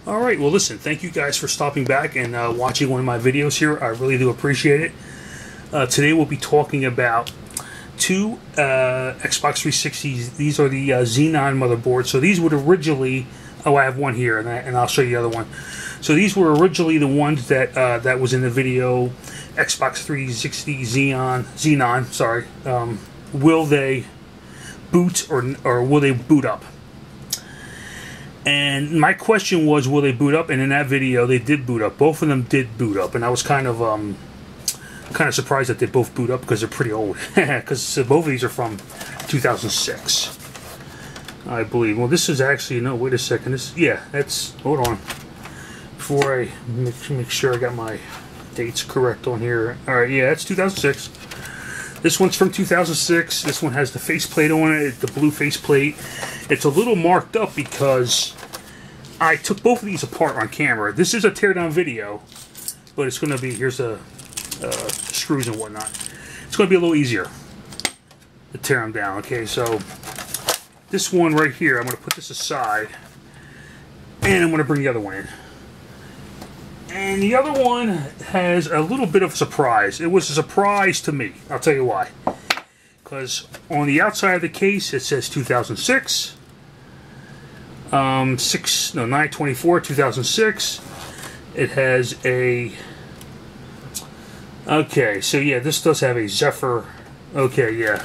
Alright, well listen, thank you guys for stopping back and watching one of my videos here. I really do appreciate it. Today we'll be talking about two Xbox 360s. These are the Xenon motherboards. So these would originally... Oh, I have one here, and I'll show you the other one. So these were originally the ones that that was in the video, Xbox 360 Xenon. Sorry. Will they boot or will they boot up? And my question was, will they boot up? And in that video, they did boot up. Both of them did boot up, and I was kind of surprised that they both boot up because they're pretty old. Because both of these are from 2006, I believe. Well, this is actually no. Wait a second. That's. Hold on. Before I make sure I got my dates correct on here. All right, yeah, that's 2006. This one's from 2006. This one has the faceplate on it, the blue faceplate. It's a little marked up because I took both of these apart on camera. This is a teardown video, but it's going to be, here's the screws and whatnot. It's going to be a little easier to tear them down. Okay, so this one right here, I'm going to put this aside, and I'm going to bring the other one in. And the other one has a little bit of a surprise. It was a surprise to me. I'll tell you why. Because on the outside of the case, it says 2006. 9/24, 2006. It has a... Okay, so yeah, this does have a Zephyr... Okay, yeah.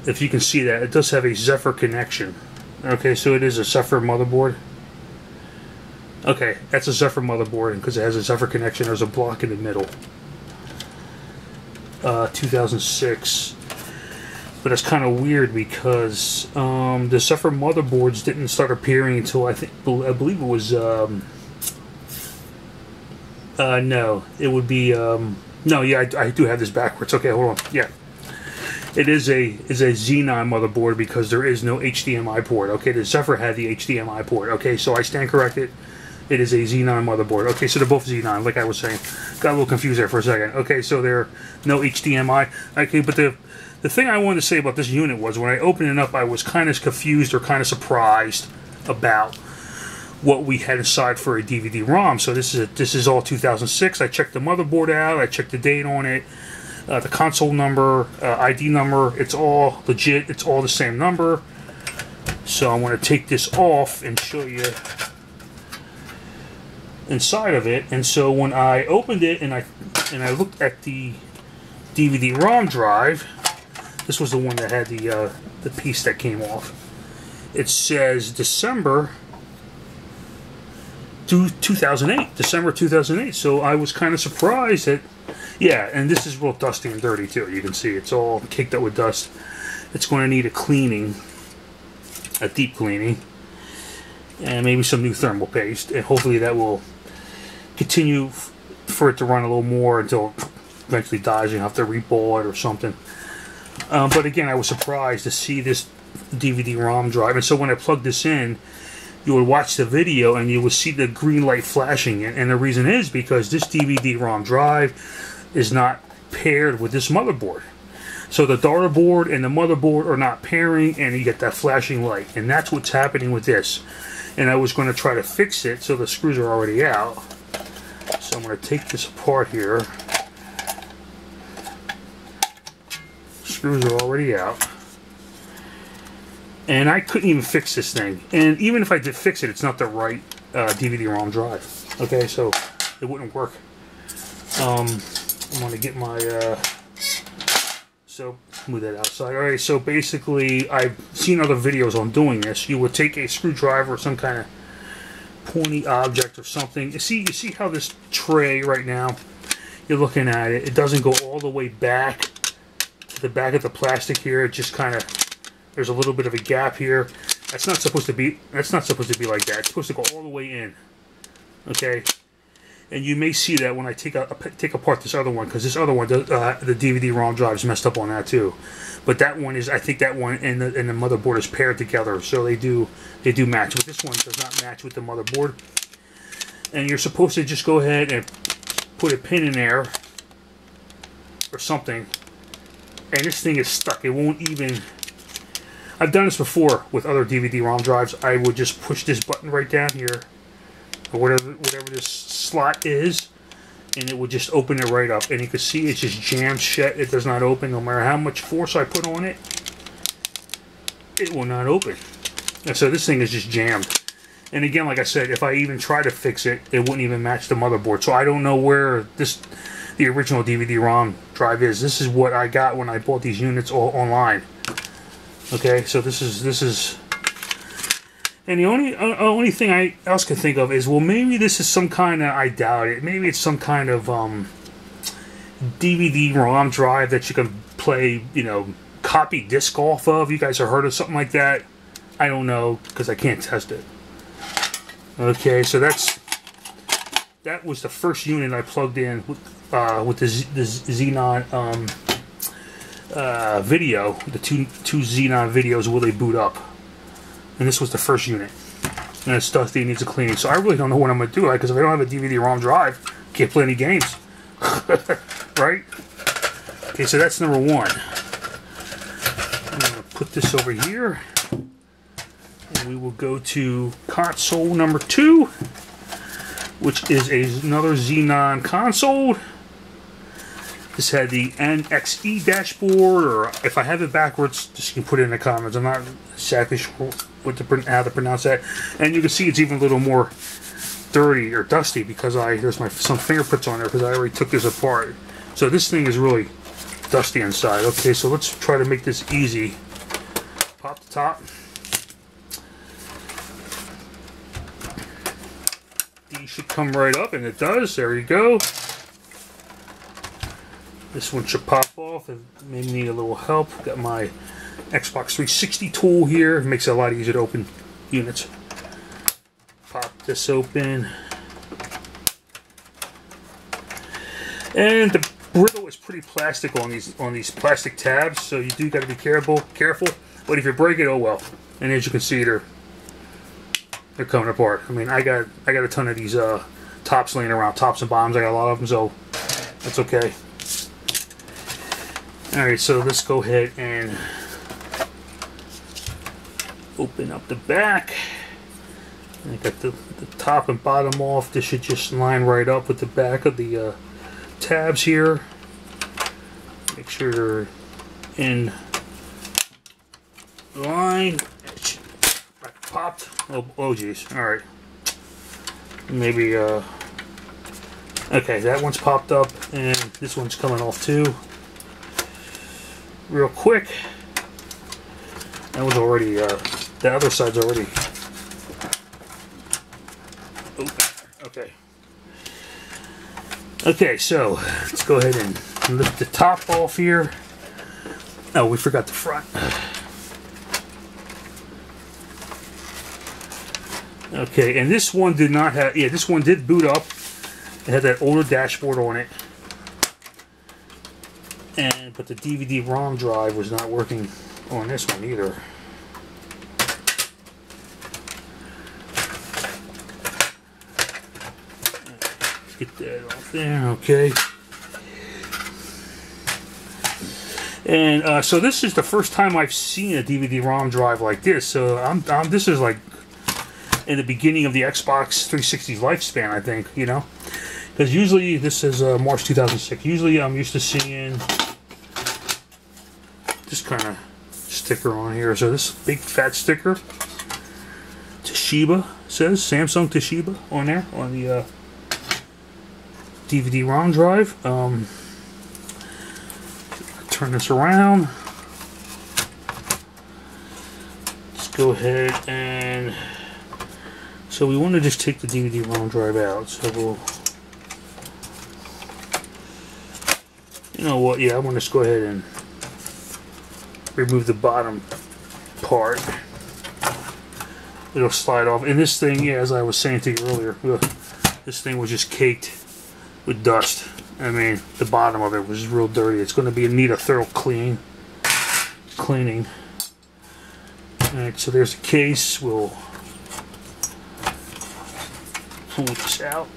If you can see that, it does have a Zephyr connection. Okay, so it is a Zephyr motherboard. Okay, that's a Zephyr motherboard, and because it has a Zephyr connection, there's a block in the middle. 2006. But it's kind of weird because the Zephyr motherboards didn't start appearing until I believe it was no, it would be no, yeah, I do have this backwards. Okay, hold on. Yeah. It is a Xenon motherboard because there is no HDMI port. Okay, the Zephyr had the HDMI port. Okay, so I stand corrected. It is a Xenon motherboard. Okay, so they're both Xenon, like I was saying. Got a little confused there for a second. Okay, so they're no HDMI. Okay, but the thing I wanted to say about this unit was when I opened it up, I was kind of confused or kind of surprised about what we had inside for a DVD-ROM. So this is all 2006. I checked the motherboard out. I checked the date on it. The console number, ID number, it's all legit. It's all the same number. So I'm going to take this off and show you inside of it. And so when I opened it and I looked at the DVD-ROM drive, this was the one that had the piece that came off. It says December 2008. December 2008. So I was kind of surprised that, yeah, and this is real dusty and dirty too. You can see it's all caked up with dust. It's going to need a cleaning, a deep cleaning, and maybe some new thermal paste, and hopefully that will continue for it to run a little more until it eventually dies. You have to reball it or something. But again, I was surprised to see this DVD-ROM drive, and so when I plugged this in, you would watch the video and you would see the green light flashing, and the reason is because this DVD-ROM drive is not paired with this motherboard. So the daughter board and the motherboard are not pairing, and you get that flashing light, and that's what's happening with this. And I was going to try to fix it, so the screws are already out. So I'm going to take this apart here. Screws are already out. And I couldn't even fix this thing. And even if I did fix it, it's not the right DVD-ROM drive. Okay, so it wouldn't work. I'm going to get my... So, move that outside. Alright, so basically, I've seen other videos on doing this. You would take a screwdriver or some kind of pointy object or something. You see how this tray right now, you're looking at it, it doesn't go all the way back to the back of the plastic here. It just kind of, there's a little bit of a gap here. That's not supposed to be like that. It's supposed to go all the way in. Okay? And you may see that when I take apart this other one, because this other one, the DVD-ROM drive is messed up on that too. But that one is, I think that one and the motherboard is paired together, so they do match. But this one does not match with the motherboard. And you're supposed to just go ahead and put a pin in there or something, and this thing is stuck. It won't even. I've done this before with other DVD-ROM drives. I would just push this button right down here, or whatever this slot is, and it would just open it right up. And you can see it's just jammed shut. It does not open, no matter how much force I put on it. It will not open. And so this thing is just jammed. And again, like I said, if I even try to fix it, it wouldn't even match the motherboard. So I don't know where the original DVD-ROM drive is. This is what I got when I bought these units all online. Okay, so this is, and the only thing I else can think of is, well, maybe this is some kind of, I doubt it, maybe it's some kind of DVD-ROM drive that you can play, you know, copy disc off of. You guys have heard of something like that? I don't know, because I can't test it. Okay, so that was the first unit I plugged in with the Xenon video, the two Xenon videos where they boot up, and this was the first unit, and it's dusty and needs a cleaning. So I really don't know what I'm gonna do, because if I don't have a DVD-ROM drive, I can't play any games, right? Okay, so that's number one. I'm gonna put this over here, and we will go to console number 2, which is another Xenon console. This had the NXE dashboard, or if I have it backwards, just you can put it in the comments. I'm not exactly sure how to pronounce that. And you can see it's even a little more dirty or dusty because there's some fingerprints on there because I already took this apart. So this thing is really dusty inside. Okay, so let's try to make this easy. Pop the top. These should come right up, and it does. There you go. This one should pop off. It may need a little help. Got my Xbox 360 tool here. It makes it a lot easier to open units. Pop this open. And the brittle is pretty plastic on these plastic tabs, so you do got to be careful. But if you break it, oh well. And as you can see, they're coming apart. I mean, I got a ton of these tops laying around, tops and bottoms. I got a lot of them, so that's okay. Alright, so let's go ahead and open up the back. I got the top and bottom off. This should just line right up with the back of the tabs here. Make sure they're in line. Popped. Oh geez. Alright. Maybe, okay, that one's popped up, and this one's coming off too. Real quick. That was already, the other side's already open. Okay. Okay, so let's go ahead and lift the top off here. Oh, we forgot the front. Okay, and this one did not have, yeah, this one did boot up. It had that older dashboard on it. But the DVD-ROM drive was not working on this one either. Get that off there, okay. And so this is the first time I've seen a DVD-ROM drive like this. So this is like in the beginning of the Xbox 360's lifespan, I think, you know. Because usually, this is March 2006. Usually I'm used to seeing this kind of sticker on here. So this big fat sticker, Toshiba says, Samsung Toshiba on there, on the DVD-ROM drive. Turn this around. Let's go ahead and, so we want to just take the DVD-ROM drive out. So we'll, you know what, yeah, I'm going to just go ahead and remove the bottom part. It'll slide off. And this thing, yeah, as I was saying to you earlier, this thing was just caked with dust. I mean, the bottom of it was real dirty. It's going to need a thorough cleaning. Alright, so there's the case. We'll pull this out.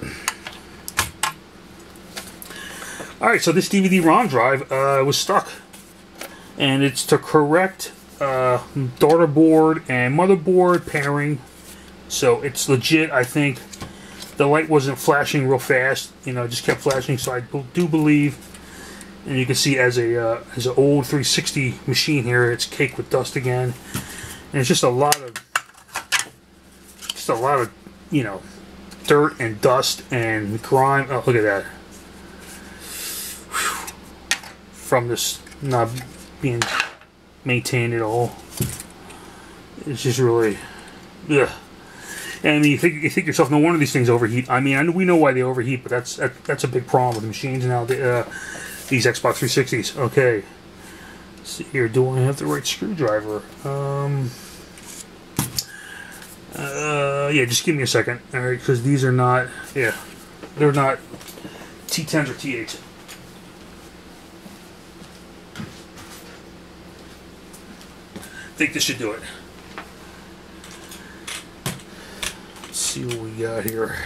Alright, so this DVD-ROM drive was stuck. And it's to correct daughter board and motherboard pairing, so it's legit. I think the light wasn't flashing real fast, you know, it just kept flashing. So I do believe, and you can see as an old 360 machine here, it's caked with dust again, and it's just a lot of you know, dirt and dust and grime. Oh, look at that. From this not being maintained at all. It's just really, ugh. And I mean, you think yourself, no wonder these things overheat. I mean, we know why they overheat, but that's a big problem with the machines now. These Xbox 360s. Okay. Let's see here, do I have the right screwdriver? Yeah, just give me a second. All right, because these are not. Yeah, they're not T10s or T8s. I think this should do it. Let's see what we got here.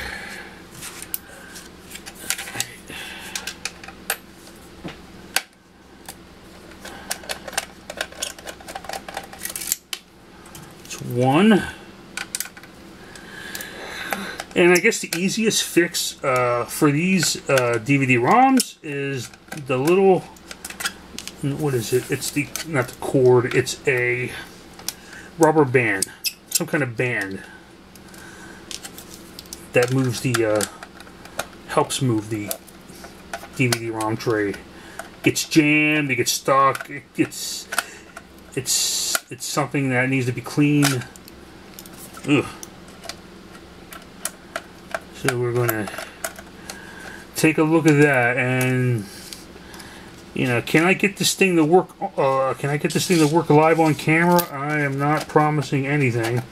It's one. And I guess the easiest fix for these DVD ROMs is the little, what is it? It's not the cord, it's a rubber band, some kind of band that moves the, helps move the DVD ROM tray. It gets jammed, it gets stuck, it's something that needs to be cleaned. Ugh. So we're going to take a look at that, and you know, can I get this thing to work? Can I get this thing to work live on camera? I am not promising anything.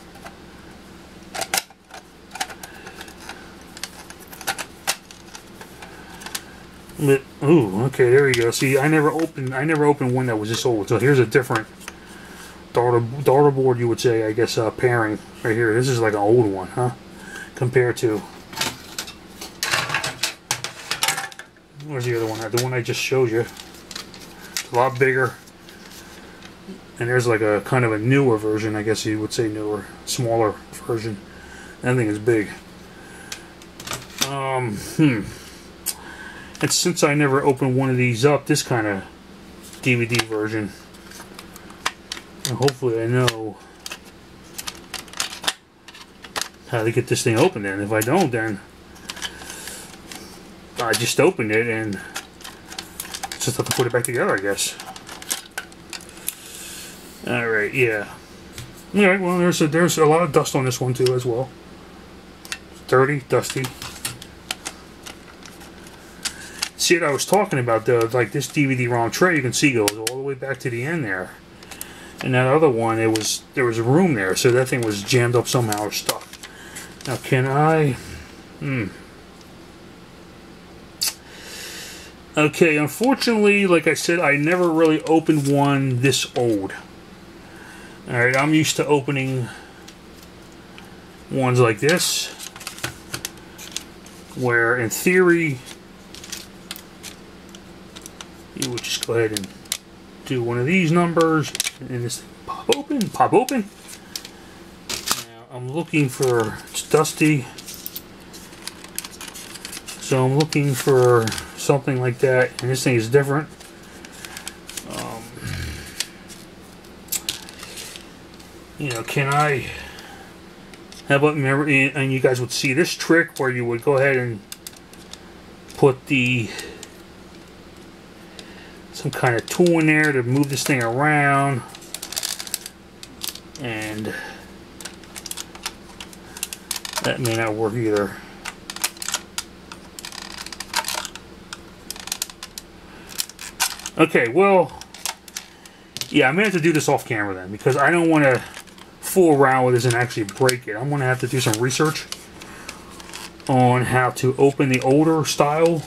But ooh, okay, there you go. See, I never opened one that was this old. So here's a different daughter board, you would say, I guess, pairing right here. This is like an old one, huh? Compared to, where's the other one? The one I just showed you. It's a lot bigger. And there's like a kind of a newer version, I guess you would say newer, smaller version. That thing is big. And since I never opened one of these up, this kind of DVD version, and hopefully I know how to get this thing open. And if I don't, then I just opened it and just have to put it back together, I guess. Alright, yeah. Alright, well, there's a lot of dust on this one too as well. Dirty, dusty. See what I was talking about though, like this DVD-ROM tray, you can see goes all the way back to the end there. And that other one, there was room there, so that thing was jammed up somehow or stuck. Now can I... Okay, unfortunately, like I said, I never really opened one this old. Alright, I'm used to opening ones like this, where in theory, you would just go ahead and do one of these numbers, and this thing pop open. Now, I'm looking for, it's dusty, so I'm looking for something like that, and this thing is different. You know, can I, how about, remember, and you guys would see this trick where you would go ahead and put some kind of tool in there to move this thing around, and that may not work either. Okay, well, yeah, I'm going to have to do this off camera then, because I don't want to fool around with this and actually break it. I'm going to have to do some research on how to open the older style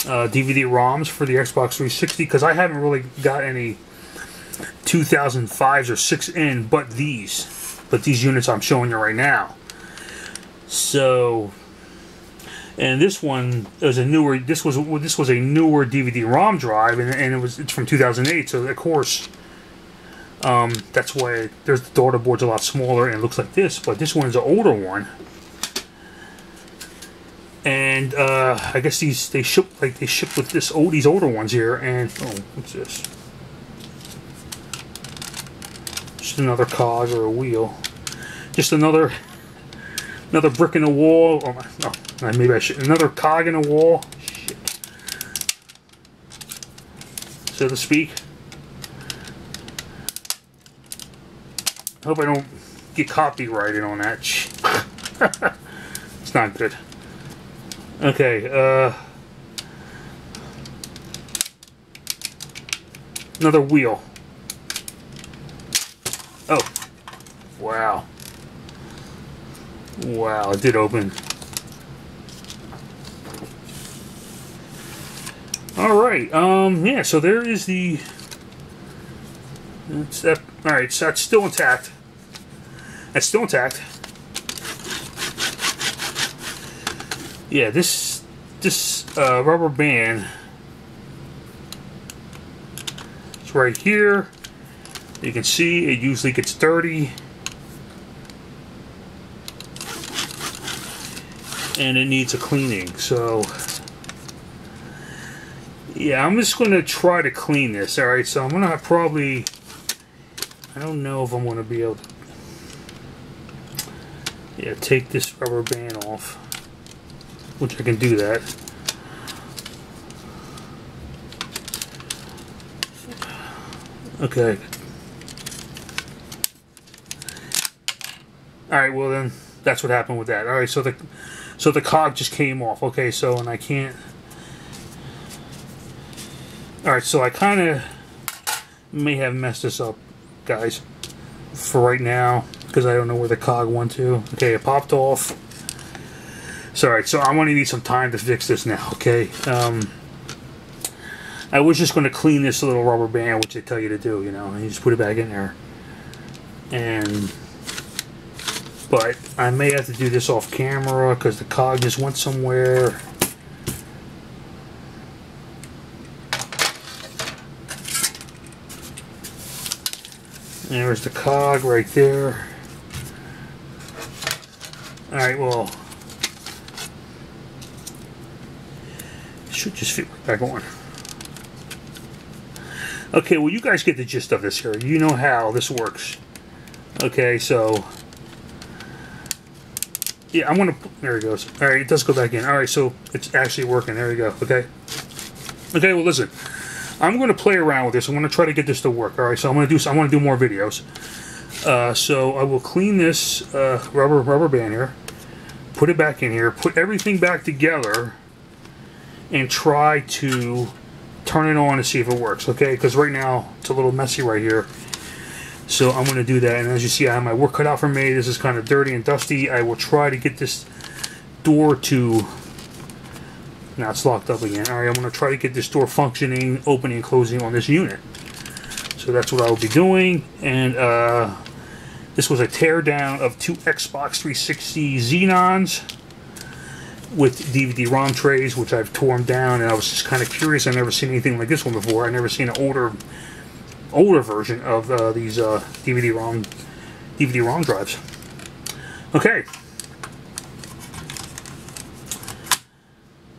DVD ROMs for the Xbox 360, because I haven't really got any 2005s or 6 in but these units I'm showing you right now. So, And this one is a newer. This was a newer DVD-ROM drive, and it's from 2008. So of course, that's why the daughter board's a lot smaller and it looks like this. But this one is an older one, and I guess they ship with these older ones here. And oh, what's this? Just another cog or a wheel. Just another brick in the wall. Oh, no, maybe I should. Another cog in the wall. Shit. So to speak. I hope I don't get copyrighted on that. It's not good. Okay. Another wheel. Oh. Wow. Wow, it did open. Alright, yeah, so there is the... Alright, so that's still intact. That's still intact. Yeah, this rubber band is right here. You can see it usually gets dirty. And it needs a cleaning, so yeah, I'm just going to try to clean this. Alright, so I'm going to probably, I don't know if I'm going to be able to, yeah, take this rubber band off, which I can do that. Okay. Alright, well then, that's what happened with that. Alright, so the cog just came off. Okay, so, and I can't... Alright, so I kind of may have messed this up, guys, for right now, because I don't know where the cog went to. Okay, it popped off. So, alright, so I'm going to need some time to fix this now, okay? I was just going to clean this little rubber band, which they tell you to do, you know, and you just put it back in there. But I may have to do this off camera because the cog just went somewhere. There's the cog right there. Alright, well, it should just fit right back on. Okay, well, you guys get the gist of this here. You know how this works. Okay, so... yeah, I'm gonna... there it goes. Alright, it does go back in. Alright, so it's actually working. There we go. Okay. Okay, well, listen. I'm gonna play around with this. I'm gonna try to get this to work. Alright, so I want to do more videos. So I will clean this rubber band here. Put it back in here. Put everything back together. And try to turn it on to see if it works. Okay, because right now it's a little messy right here. So I'm going to do that, and as you see, I have my work cut out for me. This is kind of dirty and dusty. I will try to get this door to... now it's locked up again. Alright, I'm going to try to get this door functioning, opening and closing on this unit. So that's what I will be doing. And this was a teardown of 2 Xbox 360 Xenons with DVD-ROM trays, which I've torn down, and I was just kind of curious. I've never seen anything like this one before. I've never seen an older version of these DVD-ROM drives. Okay.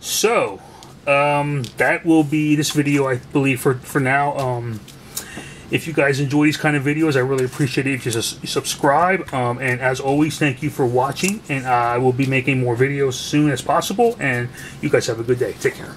So, that will be this video, I believe, for now. If you guys enjoy these kind of videos, I really appreciate it if you subscribe. And as always, thank you for watching. And I will be making more videos as soon as possible. And you guys have a good day. Take care.